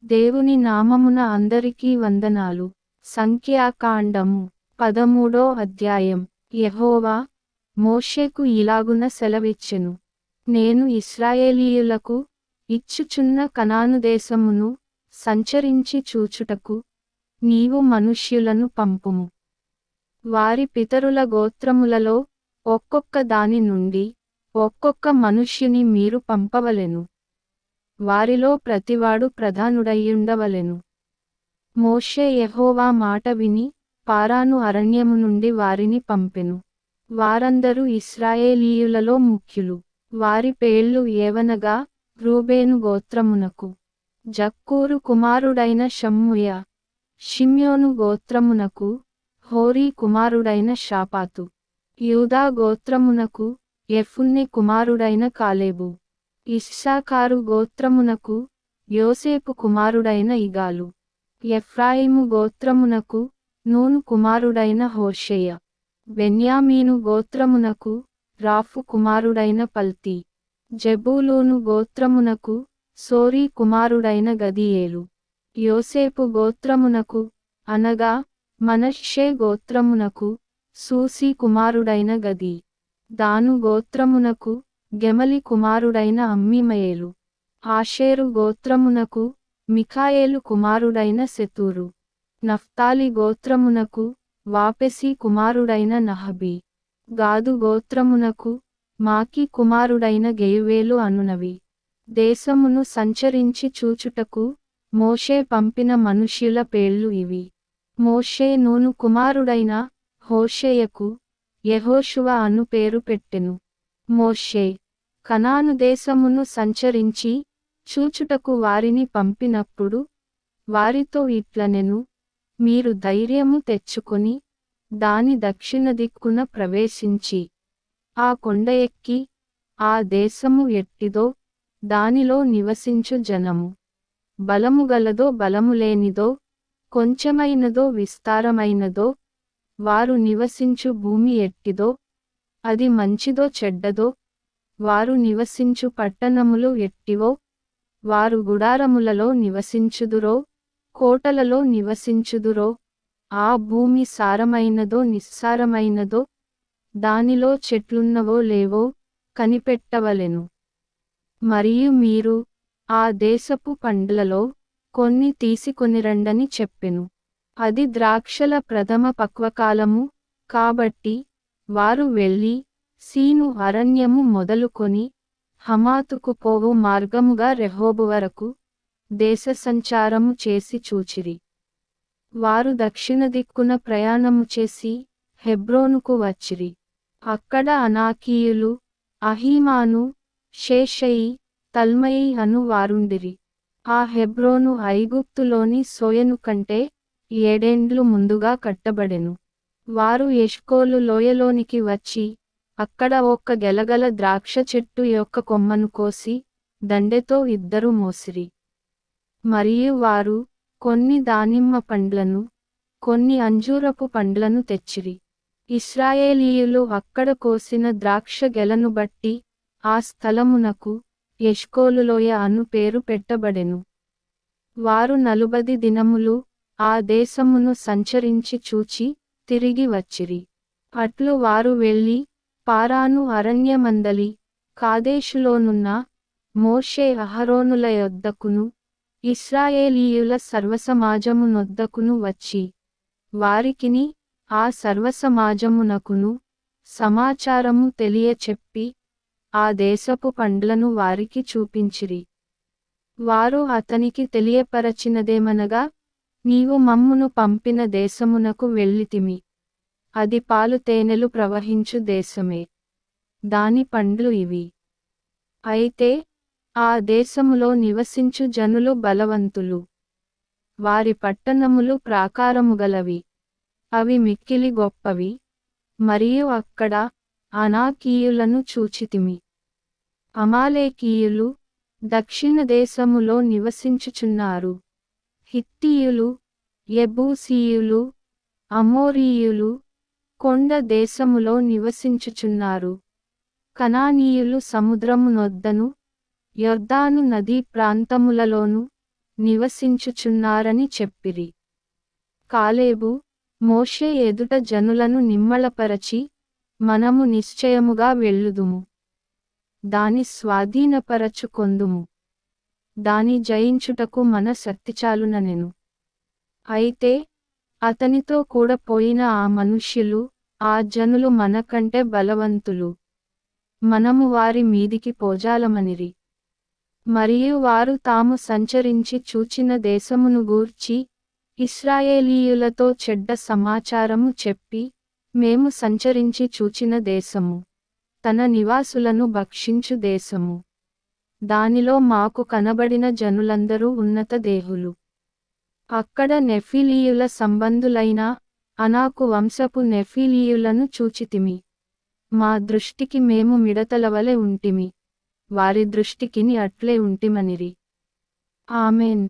దేవుని నామమున అందరికీ వందనాలు. సంఖ్యాకాండము 13వ అధ్యాయం. యెహోవా మోషేకు ఇలాగున సెలవిచ్చెను. నేను ఇశ్రాయేలీయులకు ఇచ్చుచున్న కనాను దేశమును సంచరించి చూచుటకు నీవు మనుష్యులను పంపుము. వారి పితరుల గోత్రములలో ఒక్కొక్క దాని నుండి ఒక్కొక్క మనుష్యుని మీరు పంపవలెను. వారిలో ప్రతివాడు ప్రధానుడయ్యుండవలెను. మోషే యెహోవా మాట విని పారాను అరణ్యము నుండి వారిని పంపెను. వారందరూ ఇశ్రాయేలీయులలో ముఖ్యులు. వారి పేర్లు ఏవనగా, రూబేను గోత్రమునకు జక్కూరు కుమారుడైన షమ్మూయ, షిమ్యోను గోత్రమునకు హోరీ కుమారుడైన షాపాతు, యూదా గోత్రమునకు యెఫున్నె కుమారుడైన కాలేబు, ఇస్సాకారు గోత్రమునకు యోసేపు కుమారుడైన ఇగాలు, ఎఫ్రాయిము గోత్రమునకు నూను కుమారుడైన హోషేయ, బెన్యామీను గోత్రమునకు రాఫు కుమారుడైన పల్తీ, జెబూలూను గోత్రమునకు సోరీ కుమారుడైన గదీయేలు, యోసేపు గోత్రమునకు అనగా మనష్షే గోత్రమునకు సూసి కుమారుడైన గదీ, దాను గోత్రమునకు గెమలి కుమారుడైన అమ్మీమయేలు, ఆషేరు గోత్రమునకు మిఖాయేలు కుమారుడైన సెతూరు, నఫ్తాలి గోత్రమునకు వాపెసి కుమారుడైన నహబీ, గాదు గోత్రమునకు మాకి కుమారుడైన గెయువేలు అనునవి. దేశమును సంచరించి చూచుటకు మోషే పంపిన మనుష్యుల పేర్లు ఇవి. మోషే నూను కుమారుడైన హోషేయకు యెహోషువ అను పేరు పెట్టెను. మోషే కనాను దేశమును సంచరించి చూచుటకు వారిని పంపినప్పుడు వారితో ఇట్లనెను, మీరు ధైర్యము తెచ్చుకొని దాని దక్షిణ దిక్కున ప్రవేశించి ఆ కొండ ఎక్కి ఆ దేశము ఎట్టిదో దానిలో నివసించు జనము బలముగలదో బలములేనిదో, కొంచెమైనదో విస్తారమైనదో, వారు నివసించు భూమి ఎట్టిదో, అది మంచిదో చెడ్డదో, వారు నివసించు పట్టణములు ఎట్టివో, వారు గుడారములలో నివసించుదురో కోటలలో నివసించుదురో, ఆ భూమి సారమైనదో నిస్సారమైనదో, దానిలో చెట్లున్నవో లేవో కనిపెట్టవలెను. మరియు మీరు ఆ దేశపు పండ్లలో కొన్ని తీసుకొనిరండని చెప్పెను. అది ద్రాక్షల ప్రథమ పక్వకాలము కాబట్టి వారు వెళ్ళి సీను అరణ్యము మొదలుకొని హమాతుకు పోవు మార్గముగా రెహోబు వరకు దేశ సంచారము చేసి చూచిరి. వారు దక్షిణ దిక్కున ప్రయాణము చేసి హెబ్రోనుకు వచ్చిరి. అక్కడ అనాకీయులు, అహీమాను, షేషయి, తల్మయి అను వారుండిరి. ఆ హెబ్రోను ఐగుప్తులోని సోయను కంటే 7 ఏండ్లు ముందుగా కట్టబడెను. వారు ఎష్కోలు లోయలోనికి వచ్చి అక్కడ ఒక్క గెలగల ద్రాక్ష చెట్టు యొక్క కొమ్మను కోసి దండెతో 2 మోసిరి. మరియు వారు కొన్ని దానిమ్మ పండ్లను కొన్ని అంజూరపు పండ్లను తెచ్చిరి. ఇశ్రాయేలీయులు అక్కడ కోసిన ద్రాక్ష గెలను బట్టి ఆ స్థలమునకు ఎష్కోలులోయ అను పేరు పెట్టబడెను. వారు 40 దినములు ఆ దేశమును సంచరించి చూచి తిరిగి వచ్చిరి. అట్లు వారు వెళ్ళి పారాను అరణ్యమందలి కాదేషులోనున్న మోషే అహరోనుల యొద్దకును ఇశ్రాయేలీయుల సర్వసమాజము నొద్దకును వచ్చి వారికిని ఆ సర్వసమాజమునకును సమాచారము తెలియచెప్పి ఆ దేశపు పండ్లను వారికి చూపించిరి. వారు అతనికి తెలియపరచినదేమనగా, నీవు మమ్మును పంపిన దేశమునకు వెళ్ళితిమి. అది పాలు తేనెలు ప్రవహించు దేశమే. దాని పండ్లు ఇవి. అయితే ఆ దేశములో నివసించు జనులు బలవంతులు. వారి పట్టణములు ప్రాకారముగలవి. అవి మిక్కిలి గొప్పవి. మరియు అక్కడ అనాకీయులను చూచితిమి. అమాలేకీయులు దక్షిణ దేశములో నివసించుచున్నారు. హిత్తీయులు, యెబూసీయులు, అమోరీయులు కొండ దేశములో నివసించుచున్నారు. కనానీయులు సముద్రము నొద్దను యొర్దాను నదీ ప్రాంతములలోను నివసించుచున్నారని చెప్పిరి. కాలేబు, మోషే ఎదుట జనులను నిమ్మళపరచి, మనము నిశ్చయముగా వెళ్ళుదుము. దాని స్వాధీనపరచుకొందుము. దాని జయించుటకు మన శక్తిచాలుననెను. అయితే అతనితో కూడా పోయిన ఆ మనుష్యులు, ఆ జనులు మనకంటే బలవంతులు. మనము వారి మీదికి పోజాలమనిరి. మరియు వారు తాము సంచరించి చూచిన దేశమును గూర్చి ఇశ్రాయేలీయులతో చెడ్డ సమాచారము చెప్పి, మేము సంచరించి చూచిన దేశము, తన నివాసులను భక్షించు దేశము. దానిలో మాకు కనబడిన జనులందరూ ఉన్నత దేహులు. అక్కడ నెఫిలీయుల సంబంధులైన అనాకు వంశపు నెఫిలీయులను చూచితిమి. మా దృష్టికి మేము మిడతలవలె ఉంటిమి, వారి దృష్టికిని అట్లే ఉంటిమనిరి. ఆమెన్.